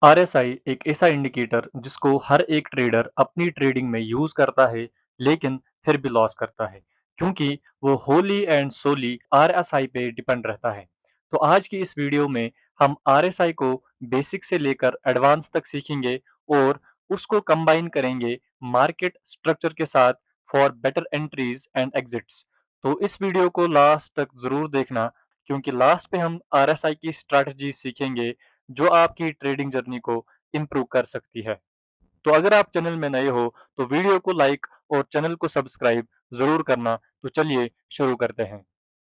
RSI एक ऐसा indicator जिसको हर एक ट्रेडर अपनी ट्रेडिंग में यूज करता है, लेकिन फिर भी लॉस करता है क्योंकि वो होली एंड सोली आरएसआई पे डिपेंड रहता है। तो आज की इस वीडियो में हम आरएसआई को बेसिक से लेकर एडवांस तक सीखेंगे और उसको कंबाइन करेंगे मार्केट स्ट्रक्चर के साथ for better entries and exits. तो इस वीडियो को लास्ट तक जरूर देखना, क्योंकि लास्ट पे हम आरएसआई की स्ट्रैटेजी सीखेंगे जो आपकी ट्रेडिंग जर्नी को इम्प्रूव कर सकती है। तो अगर आप चैनल में नए हो तो वीडियो को लाइक और चैनल को सब्सक्राइब ज़रूर करना। तो चलिए शुरू करते हैं।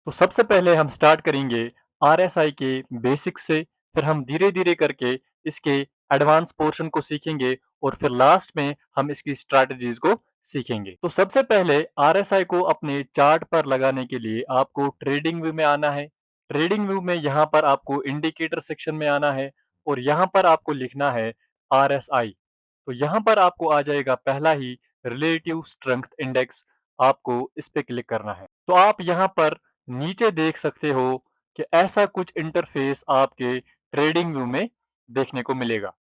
तो सबसे पहले हम स्टार्ट करेंगे आरएसआई के बेसिक से, फिर हम धीरे-धीरे करके इसके एडवांस पोर्शन को सीखेंगे और फिर लास्ट में हम इसकी स्ट्रैटेजीज को सीखेंगे। तो सबसे पहले आरएसआई को अपने चार्ट पर लगाने के लिए आपको ट्रेडिंग व्यू में आना है। ट्रेडिंग व्यू में यहाँ पर आपको इंडिकेटर सेक्शन में आना है और यहाँ पर आपको लिखना है आरएसआई। तो यहाँ पर आपको आ जाएगा पहला ही रिलेटिव स्ट्रेंथ इंडेक्स। आपको इस पे क्लिक करना है। तो आप यहाँ पर नीचे देख सकते हो कि ऐसा कुछ इंटरफेस आपके ट्रेडिंग व्यू में देखने को मिलेगा।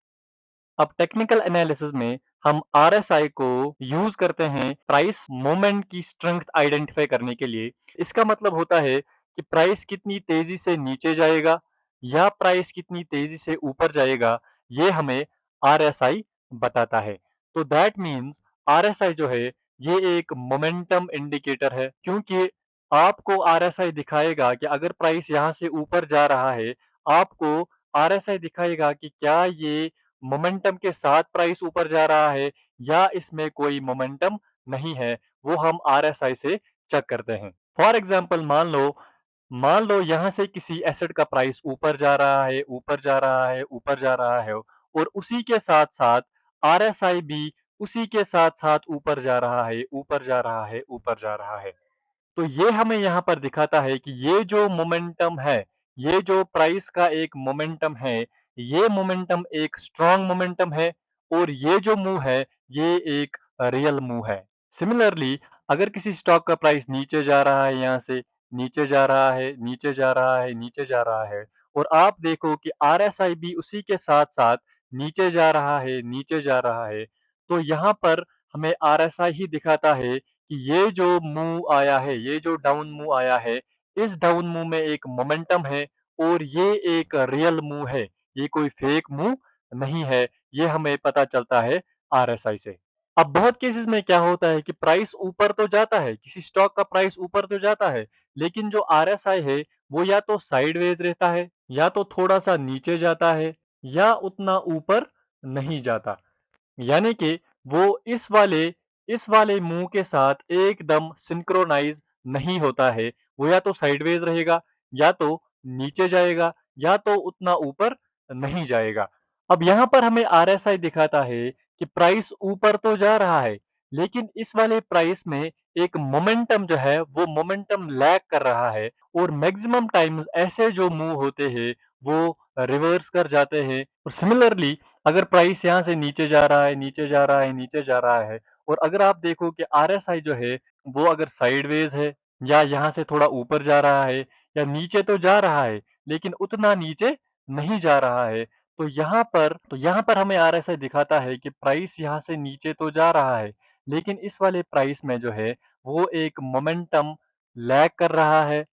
अब टेक्निकल एनालिसिस में हम आरएसआई को यूज करते हैं प्राइस मोमेंट की स्ट्रेंथ आइडेंटिफाई करने के लिए। इसका मतलब होता है कि प्राइस कितनी तेजी से नीचे जाएगा या प्राइस कितनी तेजी से ऊपर जाएगा, ये हमें आरएसआई बताता है। तो दैट मीन्स आरएसआई जो है ये एक मोमेंटम इंडिकेटर है, क्योंकि आपको आरएसआई दिखाएगा कि अगर प्राइस यहाँ से ऊपर जा रहा है, आपको आरएसआई दिखाएगा कि क्या ये मोमेंटम के साथ प्राइस ऊपर जा रहा है या इसमें कोई मोमेंटम नहीं है। वो हम आरएसआई से चेक करते हैं। फॉर एग्जांपल मान लो यहाँ से किसी एसेट का प्राइस ऊपर जा रहा है, ऊपर जा रहा है, ऊपर जा रहा है और उसी के साथ-साथ आरएसआई भी उसी के साथ-साथ ऊपर जा रहा है, ऊपर जा रहा है, ऊपर जा रहा है। तो ये हमें यहाँ पर दिखाता है कि ये जो मोमेंटम है, ये जो प्राइस का एक मोमेंटम है, ये मोमेंटम एक स्ट्रॉन्ग मोमेंटम है और ये जो मूव है, ये एक रियल मूव है। सिमिलरली अगर किसी स्टॉक का प्राइस नीचे जा रहा है, यहाँ से नीचे जा रहा है, नीचे जा रहा है, नीचे जा रहा है और आप देखो कि आरएसआई भी उसी के साथ-साथ नीचे जा रहा है, नीचे जा रहा है, तो यहाँ पर हमें आरएसआई ही दिखाता है कि ये जो मूव आया है, ये जो डाउन मूव आया है, इस डाउन मूव में एक मोमेंटम है और ये एक रियल मूव है। ये कोई फेक मूव नहीं है। ये हमें पता चलता है आरएसआई से। अब बहुत केसेस में क्या होता है कि प्राइस ऊपर तो जाता है, किसी स्टॉक का प्राइस ऊपर तो जाता है, लेकिन जो आरएसआई है, वो या तो साइडवेज रहता है, या तो थोड़ा-सा नीचे जाता है, या उतना ऊपर नहीं जाता। यानी कि वो इस वाले मुंह के साथ एकदम सिंक्रोनाइज नहीं होता है। वो या तो साइडवेज रहेगा, या तो नीचे जाएगा, या तो उतना ऊपर नहीं जाएगा। अब यहाँ पर हमें आरएसआई दिखाता है कि प्राइस ऊपर तो जा रहा है, लेकिन इस वाले प्राइस में एक मोमेंटम जो है वो मोमेंटम लैग कर रहा है और मैक्सिमम टाइम्स ऐसे जो मूव होते हैं वो रिवर्स कर जाते हैं। और सिमिलरली अगर प्राइस यहाँ से नीचे जा रहा है, नीचे जा रहा है, नीचे जा रहा है और अगर आप देखो कि आरएसआई जो है वो अगर साइडवेज है या यहाँ से थोड़ा ऊपर जा रहा है या नीचे तो जा रहा है, लेकिन उतना नीचे नहीं जा रहा है, तो यहाँ पर हमें आरएसआई दिखाता है कि प्राइस यहाँ से नीचे तो जा रहा है, लेकिन इस वाले प्राइस में जो है वो एक मोमेंटम लैग कर रहा है।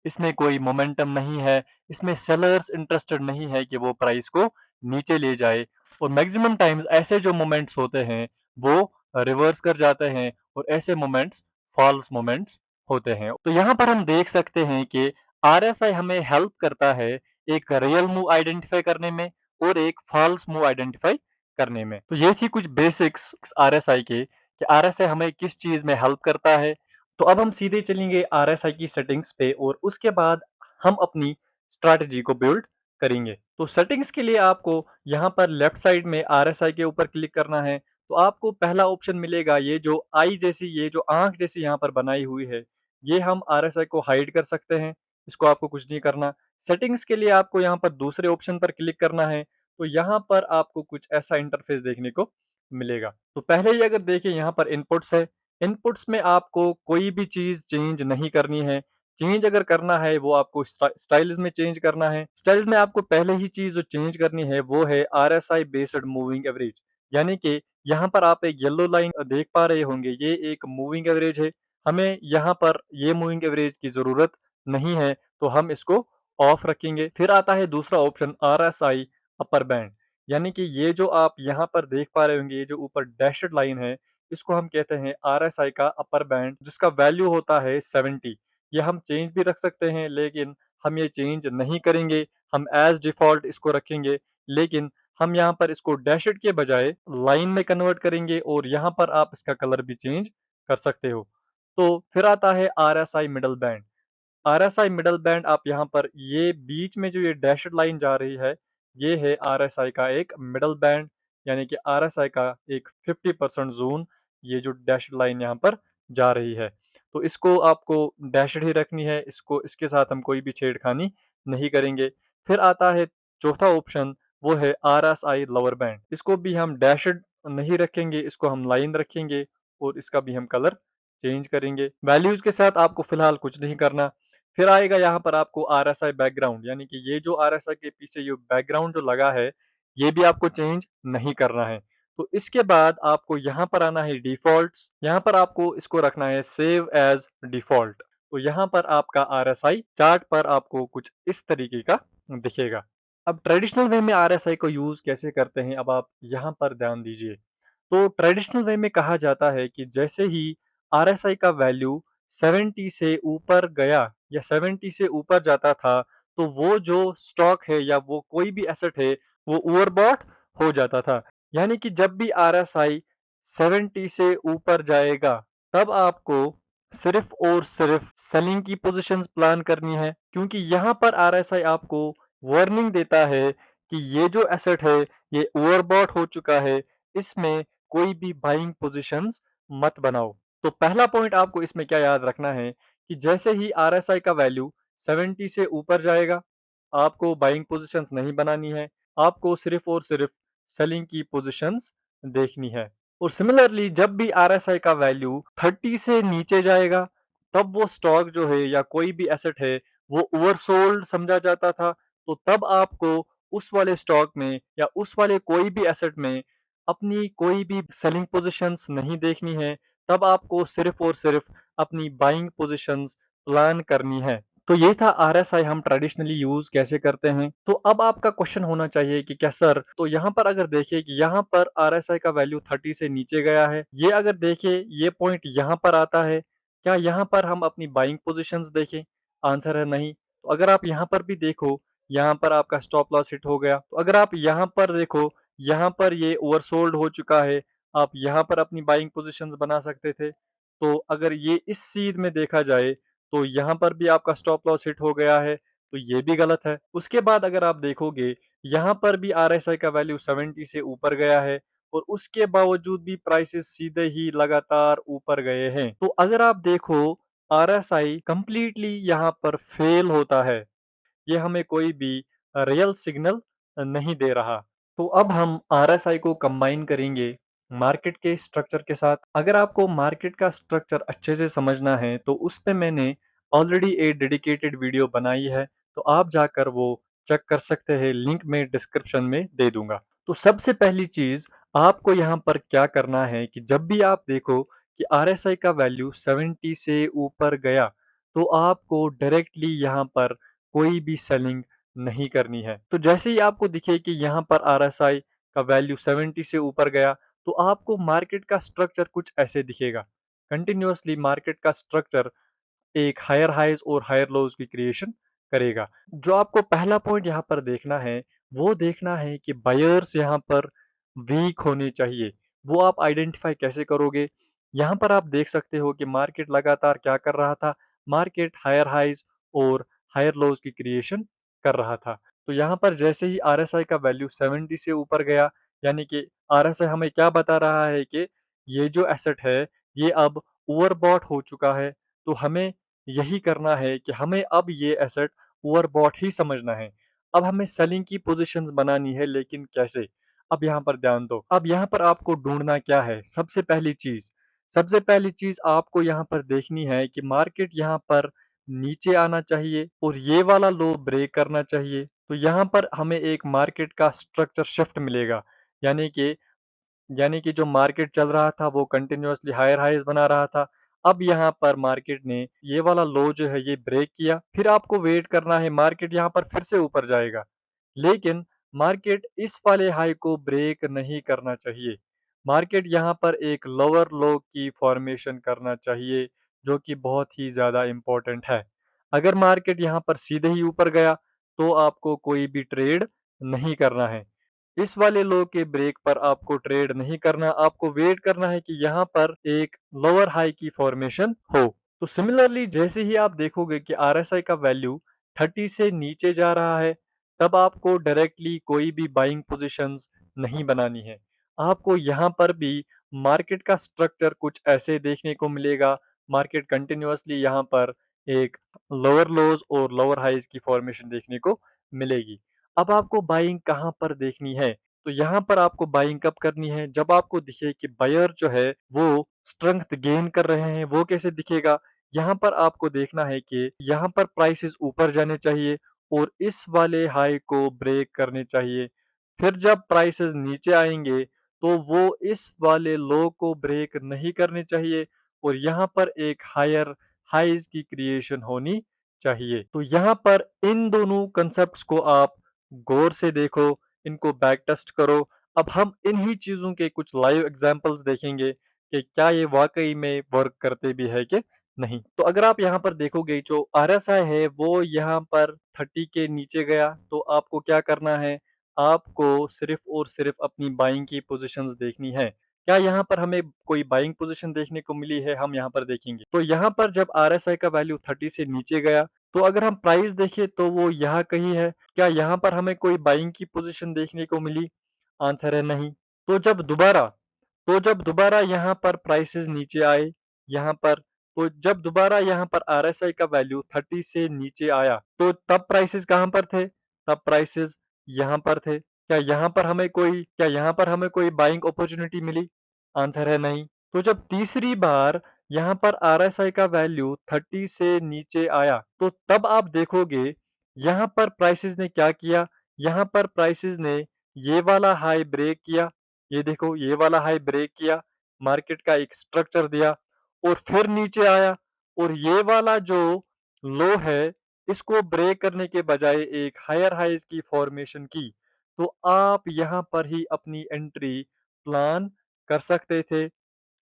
इसमें कोई मोमेंटम नहीं है, इसमें सेलर्स इंटरेस्टेड नहीं है कि वो प्राइस को नीचे ले जाए और मैक्सिमम टाइम्स ऐसे जो मोमेंट्स होते हैं, वो रिवर्स कर जाते हैं और ऐसे मोमेंट्स फॉल्स मोमेंट्स होते हैं। तो यहाँ पर हम देख सकते हैं कि आरएसआई हमें हेल्प करता है एक रियल मूव आइडेंटिफाई करने में और एक फॉल्स मूव आइडेंटिफाई करने में। तो ये थी कुछ बेसिक्स आरएसआई के कि आरएसआई हमें किस चीज़ में हेल्प करता है। तो अब हम सीधे चलेंगे आरएसआई की सेटिंग्स पे और उसके बाद हम अपनी स्ट्रैटेजी को बिल्ड करेंगे। तो सेटिंग्स के लिए आपको यहाँ पर लेफ्ट साइड में आरएसआई के ऊपर क्लिक करना है। तो आपको पहला ऑप्शन मिलेगा, ये जो आई जैसी, ये जो आंख जैसी यहाँ पर बनाई हुई है, ये हम आरएसआई को हाइड कर सकते हैं। इसको आपको कुछ नहीं करना। सेटिंग्स के लिए आपको यहाँ पर दूसरे ऑप्शन पर क्लिक करना है। तो यहाँ पर आपको कुछ ऐसा इंटरफेस देखने को मिलेगा। तो पहले ही अगर देखें, यहाँ पर इनपुट्स है। इनपुट्स में आपको कोई भी चीज़ चेंज नहीं करनी है। चेंज अगर करना है वो आपको स्टाइल्स में चेंज करना है। स्टाइल्स में आपको पहले ही चीज़ जो चेंज करनी है वो है आरएसआई बेस्ड मूविंग एवरेज। यानी कि यहाँ पर आप एक येलो लाइन देख पा रहे होंगे, ये एक मूविंग एवरेज है। हमें यहाँ पर ये मूविंग एवरेज की ज़रूरत नहीं है, तो हम इसको ऑफ रखेंगे। फिर आता है दूसरा ऑप्शन आरएसआई अपर बैंड। यानी कि ये जो आप यहाँ पर देख पा रहे होंगे, ये जो ऊपर डैशड लाइन है, इसको हम कहते हैं आरएसआई का अपर बैंड, जिसका वैल्यू होता है 70। ये हम चेंज भी रख सकते हैं, लेकिन हम ये चेंज नहीं करेंगे। हम एज़ डिफ़ॉल्ट इसको रखेंगे, लेकिन हम यहाँ पर इसको डैशड के बजाय लाइन में कन्वर्ट करेंगे और यहाँ पर आप इसका कलर भी चेंज कर सकते हो। तो फिर आता है RSI middle band. RSI middle band आप यहाँ पर ये बीच में जो ये डैशड लाइन जा रही है, ये है आरएसआई का एक मिडल बैंड, यानी कि आरएसआई का एक 50% ज़ोन, ये जो डैशड लाइन यहाँ पर जा रही है। तो इसको आपको डैशड ही रखनी है, इसको इसके साथ हम कोई भी छेड़खानी नहीं करेंगे। फिर आता है चौथा ऑप्शन, वो है आरएसआई लोअर बैंड। इसको भी हम डैशड नहीं रखेंगे, इसको हम लाइन रखेंगे और इसका भी हम कलर चेंज करेंगे। वैल्यूज़ के साथ आपको फ़िलहाल कुछ नहीं करना। फिर आएगा यहाँ पर आपको आरएसआई बैकग्राउंड, यानी कि ये जो आरएसआई के पीछे ये बैकग्राउंड जो लगा है, ये भी आपको चेंज नहीं करना है। तो इसके बाद आपको यहाँ पर आना है डिफ़ॉल्ट्स, यहाँ पर आपको इसको रखना है सेव एज़ डिफ़ॉल्ट। तो यहाँ पर आपका आरएसआई चार्ट पर आपको कुछ इस तरीके का दिखेगा। अब ट्रेडिशनल वे में आरएसआई को यूज़ कैसे करते हैं, अब आप यहाँ पर ध्यान दीजिए। तो ट्रेडिशनल वे में कहा जाता है कि जैसे ही आरएसआई का वैल्यू 70 से ऊपर गया या 70 से ऊपर जाता था, तो वो जो स्टॉक है या वो कोई भी एसेट है, वो ओवरबॉट हो जाता था। यानी कि जब भी आरएसआई 70 से ऊपर जाएगा, तब आपको सिर्फ़ और सिर्फ़ सेलिंग की पोज़ीशंस प्लान करनी है, क्योंकि यहाँ पर आरएसआई आपको वार्निंग देता है कि ये जो एसेट है, ये ओवरबॉट हो चुका है, इसमें कोई भी बाइंग पोजीशंस मत बनाओ। तो पहला पॉइंट आपको इसमें क्या याद रखना है कि जैसे ही आरएसआई का वैल्यू 70 से ऊपर जाएगा, आपको बाइंग पोजीशंस नहीं बनानी है। आपको सिर्फ़ और सिर्फ़ सेलिंग की पोजीशंस देखनी है। और सिमिलरली जब भी आरएसआई का वैल्यू 30 से नीचे जाएगा, तब वो स्टॉक जो है या कोई भी एसेट है, वो ओवरसोल्ड समझा जाता था। तो तब आपको उस वाले स्टॉक में या उस वाले कोई भी एसेट में अपनी कोई भी सेलिंग पोजीशंस नहीं देखनी है, तब आपको सिर्फ़ और सिर्फ़ अपनी बाइंग पोजीशंस प्लान करनी है। तो ये था आरएसआई हम ट्रेडिशनली यूज़ कैसे करते हैं। तो अब आपका क्वेश्चन होना चाहिए कि क्या सर, तो यहाँ पर अगर देखें कि यहाँ पर आरएसआई का वैल्यू 30 से नीचे गया है, ये अगर देखें ये पॉइंट यहाँ पर आता है, क्या यहाँ पर हम अपनी बाइंग पोजीशंस देखें? आंसर है नहीं। तो अगर आप यहाँ पर भी देखो, यहाँ पर आपका स्टॉप लॉस हिट हो गया। तो अगर आप यहाँ पर देखो, यहाँ पर ये ओवरसोल्ड हो चुका है, आप यहाँ पर अपनी बाइंग पोज़ीशंस बना सकते थे। तो अगर ये इस सीध में देखा जाए, तो यहाँ पर भी आपका स्टॉप लॉस हिट हो गया है, तो ये भी गलत है। उसके बाद अगर आप देखोगे, यहाँ पर भी आरएसआई का वैल्यू 70 से ऊपर गया है और उसके बावजूद भी प्राइसेज़ सीधे ही लगातार ऊपर गए हैं। तो अगर आप देखो, आरएसआई कंप्लीटली यहाँ पर फेल होता है। ये हमें कोई भी रियल सिग्नल नहीं दे रहा। तो अब हम आरएसआई को कंबाइन करेंगे मार्केट के स्ट्रक्चर के साथ। अगर आपको मार्केट का स्ट्रक्चर अच्छे से समझना है, तो उस पे मैंने ऑलरेडी एक डेडिकेटेड वीडियो बनाई है, तो आप जाकर वो चेक कर सकते हैं, लिंक मैं डिस्क्रिप्शन में दे दूँगा। तो सबसे पहली चीज़ आपको यहाँ पर क्या करना है कि जब भी आप देखो कि आरएसआई का वैल्यू 70 से ऊपर गया, तो आपको डायरेक्टली यहाँ पर कोई भी सेलिंग नहीं करनी है। तो जैसे ही आपको दिखे कि यहाँ पर आरएसआई का वैल्यू 70 से ऊपर गया, तो आपको मार्केट का स्ट्रक्चर कुछ ऐसे दिखेगा। कंटिन्यूअसली मार्केट का स्ट्रक्चर एक हायर हाइज़ और हायर लोज़ की क्रिएशन करेगा। जो आपको पहला पॉइंट यहाँ पर देखना है, वो देखना है कि बायर्स यहाँ पर वीक होने चाहिए। वो आप आइडेंटिफ़ाई कैसे करोगे? यहाँ पर आप देख सकते हो कि मार्केट लगातार क्या कर रहा था, मार्केट हायर हाइज़ और हायर लोज़ की क्रिएशन कर रहा था। तो यहाँ पर जैसे ही आरएसआई का वैल्यू 70 से ऊपर गया, यानी कि आरएसआई हमें क्या बता रहा है कि ये जो एसेट है, ये अब ओवरबॉट हो चुका है। तो हमें यही करना है कि हमें अब ये एसेट ओवरबॉट ही समझना है। अब हमें सेलिंग की पोज़ीशंस बनानी है, लेकिन कैसे? अब यहाँ पर ध्यान दो। अब यहाँ पर आपको ढूँढना क्या है? सबसे पहली चीज़ आपको यहाँ पर देखनी है कि मार्केट यहाँ पर नीचे आना चाहिए और ये वाला लो ब्रेक करना चाहिए। तो यहाँ पर हमें एक मार्केट का स्ट्रक्चर शिफ्ट मिलेगा। यानी कि जो मार्केट चल रहा था वो कंटिन्यूअसली हायर हाईज़ बना रहा था। अब यहाँ पर मार्केट ने ये वाला लो जो है ये ब्रेक किया, फिर आपको वेट करना है, मार्केट यहाँ पर फिर से ऊपर जाएगा। लेकिन मार्केट इस वाले हाई को ब्रेक नहीं करना चाहिए। मार्केट यहाँ पर एक लोअर लो की फॉर्मेशन करना चाहिए, जो कि बहुत ही ज़्यादा इम्पोर्टेंट है। अगर मार्केट यहाँ पर सीधे ही ऊपर गया, तो आपको कोई भी ट्रेड नहीं करना है। इस वाले लो के ब्रेक पर आपको ट्रेड नहीं करना, आपको वेट करना है कि यहाँ पर एक लोअर हाई की फॉर्मेशन हो। तो सिमिलरली जैसे ही आप देखोगे कि आरएसआई का वैल्यू 30 से नीचे जा रहा है, तब आपको डायरेक्टली कोई भी बाइंग पोजीशंस नहीं बनानी है। आपको यहाँ पर भी मार्केट का स्ट्रक्चर कुछ ऐसे देखने को मिलेगा, मार्केट कंटिन्यूअसली यहाँ पर एक लोअर लोज और लोअर हाईज की फॉर्मेशन देखने को मिलेगी। अब आपको बाइंग कहाँ पर देखनी है? तो यहाँ पर आपको बाइंग कब करनी है? जब आपको दिखे कि बायर जो है वो स्ट्रेंथ गेन कर रहे हैं। वो कैसे दिखेगा? यहाँ पर आपको देखना है कि यहाँ पर प्राइसेस ऊपर जाने चाहिए और इस वाले हाई को ब्रेक करने चाहिए। फिर जब प्राइसेस नीचे आएँगे, तो वो इस वाले लो को ब्रेक नहीं करने चाहिए और यहाँ पर एक हायर हाईज़ की क्रिएशन होनी चाहिए। तो यहाँ पर इन दोनों कांसेप्ट्स को आप गौर से देखो, इनको बैक टेस्ट करो। अब हम इन्हीं चीज़ों के कुछ लाइव एग्ज़ाम्पल्स देखेंगे कि क्या ये वाक़ई में वर्क करते भी है कि नहीं। तो अगर आप यहाँ पर देखोगे जो आरएसआई है वो यहाँ पर 30 के नीचे गया, तो आपको क्या करना है? आपको सिर्फ़ और सिर्फ़ अपनी बाइंग की पोज़ीशंस देखनी है। क्या यहाँ पर हमें कोई बाइंग पोज़ीशन देखने को मिली है? हम यहाँ पर देखेंगे। तो यहाँ पर जब आरएसआई का वैल्यू 30 से नीचे गया, तो अगर हम प्राइस देखें तो वो यहाँ कहीं है। क्या यहाँ पर हमें कोई बाइंग की पोज़ीशन देखने को मिली? आंसर है नहीं। तो जब दोबारा यहाँ पर प्राइसेज़ नीचे आए, यहाँ पर तो जब दोबारा यहाँ पर आरएसआई का वैल्यू 30 से नीचे आया, तो तब प्राइसेज़ कहाँ पर थे? तब प्राइसेज़ यहाँ पर थे। क्या यहाँ पर हमें कोई बाइंग अपॉर्च्युनिटी मिली? आंसर है नहीं। तो जब तीसरी बार यहाँ पर आरएसआई का वैल्यू 30 से नीचे आया, तो तब आप देखोगे यहाँ पर प्राइसेज़ ने क्या किया? यहाँ पर प्राइसेज़ ने ये वाला हाई ब्रेक किया। ये देखो ये वाला हाई ब्रेक किया, मार्केट का एक स्ट्रक्चर दिया और फिर नीचे आया और ये वाला जो लो है, इसको ब्रेक करने के बजाय एक हायर हाईज़ की फॉर्मेशन की। तो आप यहाँ पर ही अपनी एंट्री प्लान कर सकते थे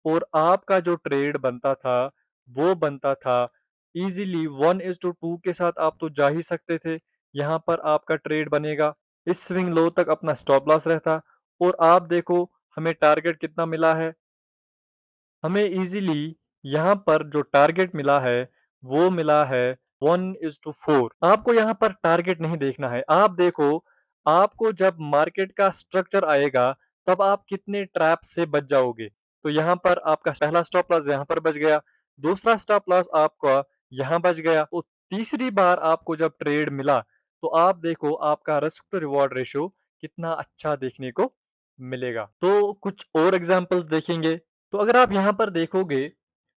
और आपका जो ट्रेड बनता था, वो बनता था ईज़िली 1:2 के साथ आप तो जा ही सकते थे। यहाँ पर आपका ट्रेड बनेगा, इस स्विंग लो तक अपना स्टॉप लॉस रहता और आप देखो हमें टारगेट कितना मिला है? हमें ईज़िली यहाँ पर जो टारगेट मिला है, वो मिला है 1:4। आपको यहाँ पर टारगेट नहीं देखना है। आप देखो, आपको जब मार्केट का स्ट्रक्चर आएगा, तब आप कितने ट्रैप से बच जाओगे। तो यहाँ पर आपका पहला स्टॉप लॉस यहाँ पर बच गया, दूसरा स्टॉप लॉस आपका यहाँ बच गया और तीसरी बार आपको जब ट्रेड मिला, तो आप देखो आपका रिस्क टू रिवॉर्ड रेशियो कितना अच्छा देखने को मिलेगा। तो कुछ और एग्ज़ाम्पल्स देखेंगे। तो अगर आप यहाँ पर देखोगे,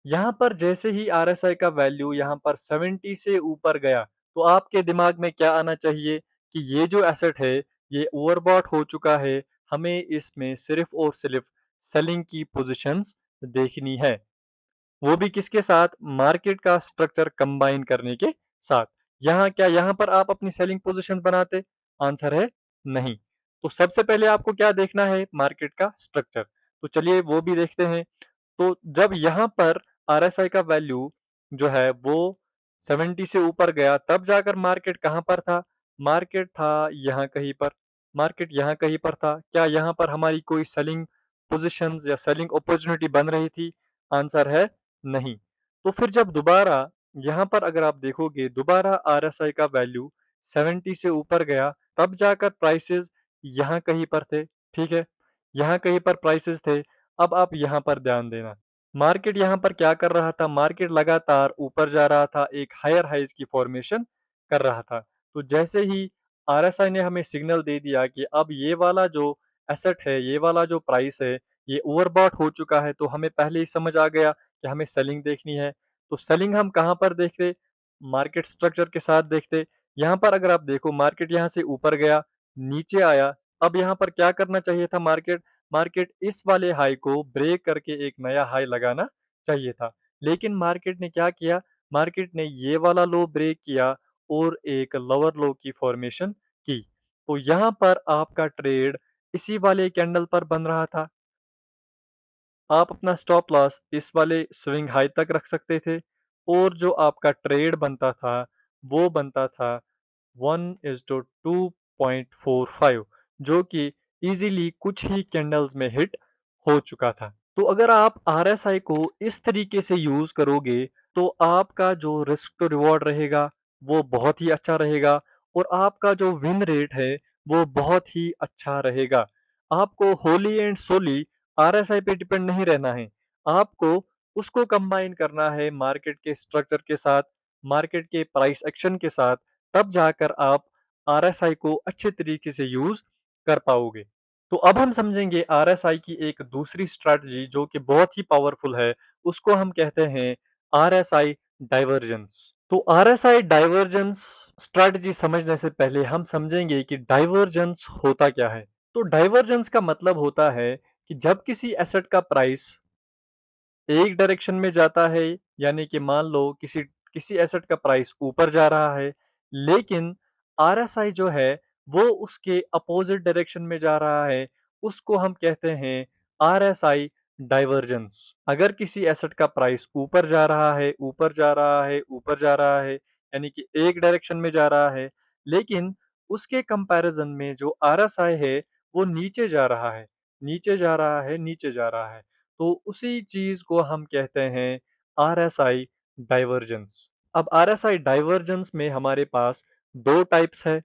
यहाँ पर जैसे ही आरएसआई का वैल्यू यहाँ पर 70 से ऊपर गया, तो आपके दिमाग में क्या आना चाहिए कि ये जो एसेट है, ये ओवरबॉट हो चुका है, हमें इसमें सिर्फ़ और सिर्फ़ सेलिंग की पोज़ीशंस देखनी है। वो भी किसके साथ? मार्केट का स्ट्रक्चर कंबाइन करने के साथ। यहाँ पर आप अपनी सेलिंग पोज़ीशन बनाते? आंसर है नहीं। तो सबसे पहले आपको क्या देखना है? मार्केट का स्ट्रक्चर। तो चलिए वो भी देखते हैं। तो जब यहाँ पर आरएसआई का वैल्यू जो है वो 70 से ऊपर गया, तब जाकर मार्केट कहाँ पर था? मार्केट था यहाँ कहीं पर। मार्केट यहाँ कहीं पर था। क्या यहाँ पर हमारी कोई सेलिंग पोज़ीशंस या सेलिंग अपॉर्च्युनिटी बन रही थी? आंसर है नहीं। तो फिर जब दोबारा यहाँ पर अगर आप देखोगे, दोबारा आरएसआई का वैल्यू 70 से ऊपर गया, तब जाकर प्राइसेज़ यहाँ कहीं पर थे, ठीक है? यहाँ कहीं पर प्राइसेज़ थे। अब आप यहाँ पर ध्यान देना। मार्केट यहाँ पर क्या कर रहा था? मार्केट लगातार ऊपर जा रहा था, एक हायर हाइज़ की फॉर्मेशन कर रहा था। तो जैसे ही आरएसआई ने हमें सिग्नल दे दिया कि अब ये वाला जो एसेट है, ये वाला जो प्राइस है, ये ओवरबॉट हो चुका है, तो हमें पहले ही समझ आ गया कि हमें सेलिंग देखनी है। तो सेलिंग हम कहाँ पर देखते? मार्केट स्ट्रक्चर के साथ देखते, यहाँ पर अगर आप देखो मार्केट यहाँ से ऊपर गया, नीचे आया, अब यहाँ पर क्या करना चाहिए था मार्केट? मार्केट इस वाले हाई को ब्रेक करके एक नया हाई लगाना चाहिए था। लेकिन मार्केट ने क्या किया? मार्केट ने ये वाला लो ब्रेक किया और एक लोअर लो की फॉर्मेशन की। तो यहाँ पर आपका ट्रेड इसी वाले कैंडल पर बन रहा था। आप अपना स्टॉप लॉस इस वाले स्विंग हाई तक रख सकते थे और जो आपका ट्रेड बनता था, वो बनता था 1:2.45, जो कि ईज़िली कुछ ही कैंडल्स में हिट हो चुका था। तो अगर आप आरएसआई को इस तरीके से यूज़ करोगे, तो आपका जो रिस्क टू रिवॉर्ड रहेगा, वो बहुत ही अच्छा रहेगा और आपका जो विन रेट है, वो बहुत ही अच्छा रहेगा। आपको होली एंड सोली आरएसआई पे डिपेंड नहीं रहना है। आपको उसको कंबाइन करना है मार्केट के स्ट्रक्चर के साथ, मार्केट के प्राइस एक्शन के साथ, तब जाकर आप आरएसआई को अच्छे तरीके से यूज़ कर पाओगे। तो अब हम समझेंगे आरएसआई की एक दूसरी स्ट्रैटेजी जो कि बहुत ही पावरफुल है, उसको हम कहते हैं आरएसआई डाइवर्जेंस। तो आरएसआई डाइवर्जेंस स्ट्रैटेजी समझने से पहले हम समझेंगे कि डाइवर्जेंस होता क्या है। तो डाइवर्जेंस का मतलब होता है कि जब किसी एसेट का प्राइस एक डायरेक्शन में जाता है, यानी कि मान लो किसी किसी एसेट का प्राइस ऊपर जा रहा है, लेकिन आरएसआई जो है वो उसके अपोजिट डायरेक्शन में जा रहा है, उसको हम कहते हैं आरएसआई डाइवर्जेंस। अगर किसी एसेट का प्राइस ऊपर जा रहा है, ऊपर जा रहा है, ऊपर जा रहा है, यानी कि एक डायरेक्शन में जा रहा है, लेकिन उसके कंपैरिजन में जो आरएसआई है वो नीचे जा रहा है, नीचे जा रहा है, नीचे जा रहा है। तो उसी चीज़ को हम कहते हैं आरएसआई डाइवर्जेंस। अब आरएसआई डाइवर्जेंस में हमारे पास 2 टाइप्स है।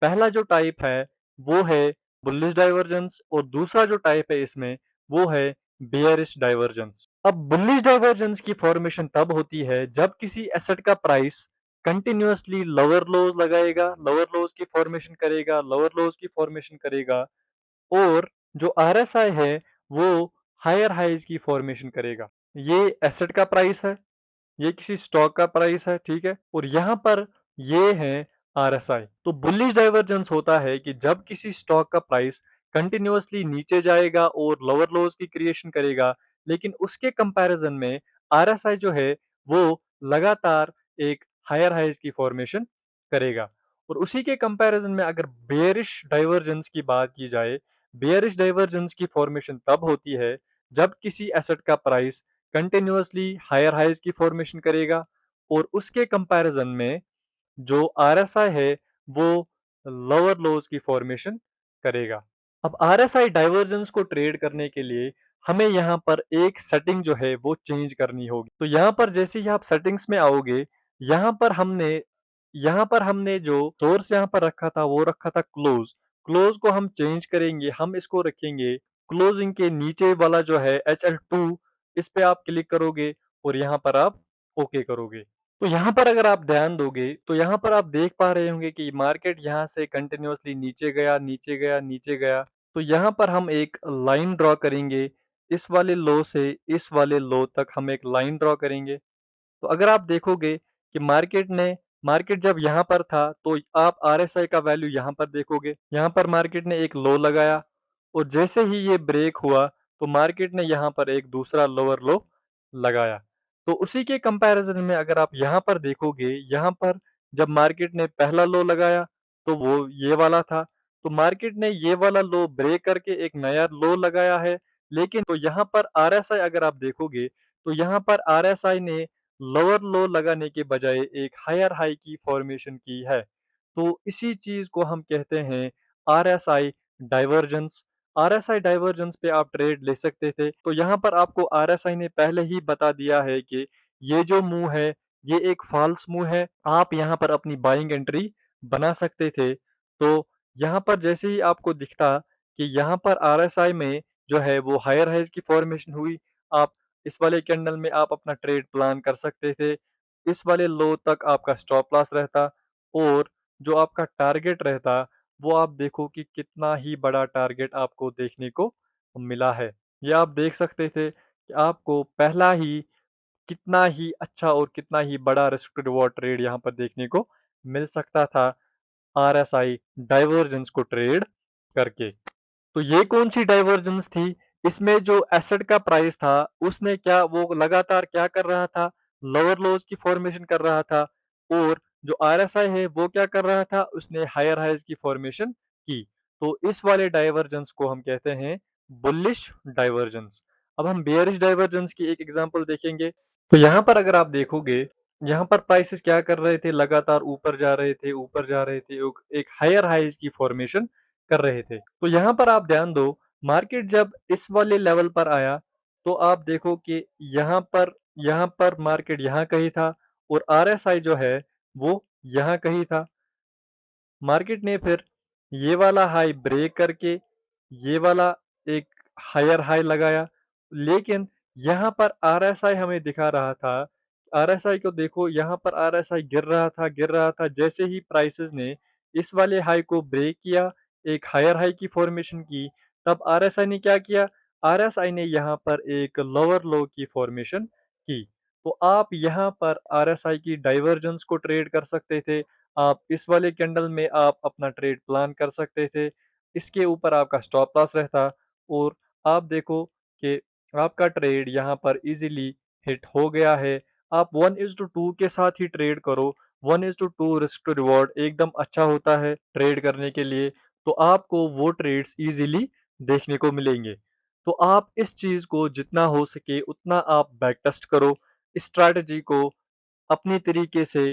पहला जो टाइप है वो है बुलिश डाइवर्जेंस और दूसरा जो टाइप है इसमें वो है बेयरिश डाइवर्जेंस। अब बुलिश डाइवर्जेंस की फॉर्मेशन तब होती है जब किसी एसेट का प्राइस कंटिन्यूअसली लोअर लोज लगाएगा, लोअर लोज की फॉर्मेशन करेगा, लोअर लोज की फॉर्मेशन करेगा और जो आरएसआई है वो हायर हाइज की फॉर्मेशन करेगा। ये एसेट का प्राइस है, ये किसी स्टॉक का प्राइस है, ठीक है? और यहाँ पर ये है आरएसआई। तो बुलिश डाइवर्जेंस होता है कि जब किसी स्टॉक का प्राइस कंटिन्यूअसली नीचे जाएगा और लोअर लोज की क्रिएशन करेगा, लेकिन उसके कंपैरिजन में आरएसआई जो है वो लगातार एक हायर हाइज की फॉर्मेशन करेगा। और उसी के कंपैरिजन में अगर बेयरिश डाइवर्जेंस की बात की जाए, बेयरिश डाइवर्जेंस की फॉर्मेशन तब होती है जब किसी एसेट का प्राइस कंटिन्यूअसली हायर हाइज की फॉर्मेशन करेगा और उसके कंपैरिजन में जो आरएसआई है वो लोअर लोज की फॉर्मेशन करेगा। अब आरएसआई डाइवर्जेंस को ट्रेड करने के लिए हमें यहाँ पर एक सेटिंग जो है वो चेंज करनी होगी। तो यहाँ पर जैसे ही आप सेटिंग्स में आओगे, यहाँ पर हमने यहाँ पर हमने जो सोर्स यहाँ पर रखा था वो रखा था क्लोज। क्लोज को हम चेंज करेंगे, हम इसको रखेंगे क्लोजिंग के नीचे वाला जो है HL2, इस पे आप क्लिक करोगे और यहाँ पर आप ओके करोगे। तो यहाँ पर अगर आप ध्यान दोगे, तो यहाँ पर आप देख पा रहे होंगे कि मार्केट यहाँ से कंटिन्यूअसली नीचे गया, नीचे गया, नीचे गया। तो यहाँ पर हम एक लाइन ड्रॉ करेंगे, इस वाले लो से इस वाले लो तक हम एक लाइन ड्रॉ करेंगे। तो अगर आप देखोगे कि मार्केट जब यहाँ पर था, तो आप आरएसआई का वैल्यू यहाँ पर देखोगे। यहाँ पर मार्केट ने एक लो लगाया और जैसे ही ये ब्रेक हुआ, तो मार्केट ने यहाँ पर एक दूसरा लोअर लो लगाया। तो उसी के कंपैरिजन में अगर आप यहाँ पर देखोगे, यहाँ पर जब मार्केट ने पहला लो लगाया, तो वो ये वाला था। तो मार्केट ने ये वाला लो ब्रेक करके एक नया लो लगाया है। लेकिन तो यहाँ पर आरएसआई अगर आप देखोगे, तो यहाँ पर आरएसआई ने लोअर लो लगाने के बजाय एक हायर हाई की फॉर्मेशन की है। तो इसी चीज़ को हम कहते हैं आरएसआई डाइवर्जेंस। आरएसआई डाइवर्जेंस पे आप ट्रेड ले सकते थे। तो यहाँ पर आपको आरएसआई ने पहले ही बता दिया है कि ये जो मूव है, ये एक फ़ॉल्स मूव है। आप यहाँ पर अपनी बाइंग एंट्री बना सकते थे। तो यहाँ पर जैसे ही आपको दिखता कि यहाँ पर आरएसआई में जो है वो हायर हाइज़ की फॉर्मेशन हुई, आप इस वाले कैंडल में आप अपना ट्रेड प्लान कर सकते थे। इस वाले लो तक आपका स्टॉप लॉस रहता और जो आपका टारगेट रहता, वो आप देखो कि कितना ही बड़ा टारगेट आपको देखने को मिला है। ये आप देख सकते थे कि आपको पहला ही कितना ही अच्छा और कितना ही बड़ा रिस्क टू रिवॉर्ड ट्रेड यहाँ पर देखने को मिल सकता था आरएसआई डाइवर्जेंस को ट्रेड करके। तो ये कौन सी डाइवर्जेंस थी? इसमें जो एसेट का प्राइस था, उसने क्या वो लगातार क्या कर रहा था? लोअर लोज की फॉर्मेशन कर रहा था और जो आरएसआई है वो क्या कर रहा था? उसने हायर हाइज की फॉर्मेशन की। तो इस वाले डाइवर्जेंस को हम कहते हैं बुलिश डाइवर्जेंस। अब हम बेयरिश डाइवर्जेंस की एक एग्जांपल देखेंगे। तो यहाँ पर अगर आप देखोगे, यहाँ पर प्राइसेस क्या कर रहे थे? लगातार ऊपर जा रहे थे, ऊपर जा रहे थे, एक हायर हाइज की फॉर्मेशन कर रहे थे। तो यहाँ पर आप ध्यान दो, मार्केट जब इस वाले लेवल पर आया, तो आप देखो कि यहाँ पर मार्केट यहाँ कहीं था और आरएसआई जो है, वो यहाँ कहीं था। मार्केट ने फिर ये वाला हाई ब्रेक करके ये वाला एक हायर हाई लगाया, लेकिन यहाँ पर आरएसआई हमें दिखा रहा था। आरएसआई को देखो, यहाँ पर आरएसआई गिर रहा था जैसे ही प्राइसेस ने इस वाले हाई को ब्रेक किया, एक हायर हाई की फॉर्मेशन की, तब आरएसआई ने क्या किया? आरएसआई ने यहाँ पर एक लोअर लो की फॉर्मेशन की। तो आप यहाँ पर आरएसआई की डाइवर्जेंस को ट्रेड कर सकते थे। आप इस वाले कैंडल में आप अपना ट्रेड प्लान कर सकते थे। इसके ऊपर आपका स्टॉप लॉस रहता और आप देखो कि आपका ट्रेड यहाँ पर इजीली हिट हो गया है। आप 1:2 के साथ ही ट्रेड करो। 1:2 रिस्क टू रिवॉर्ड एकदम अच्छा होता है ट्रेड करने के लिए। तो आपको वो ट्रेड्स इजीली देखने को मिलेंगे। तो आप इस चीज़ को जितना हो सके उतना आप बैक टेस्ट करो। इस स्ट्रैटेजी को अपनी तरीके से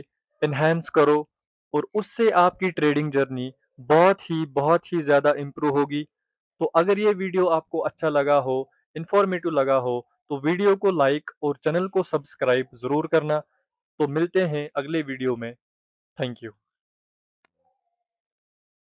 एनहांस करो और उससे आपकी ट्रेडिंग जर्नी बहुत ही ज़्यादा इम्प्रूव होगी। तो अगर ये वीडियो आपको अच्छा लगा हो, इन्फॉर्मेटिव लगा हो, तो वीडियो को लाइक और चैनल को सब्सक्राइब ज़रूर करना। तो मिलते हैं अगले वीडियो में। Thank you.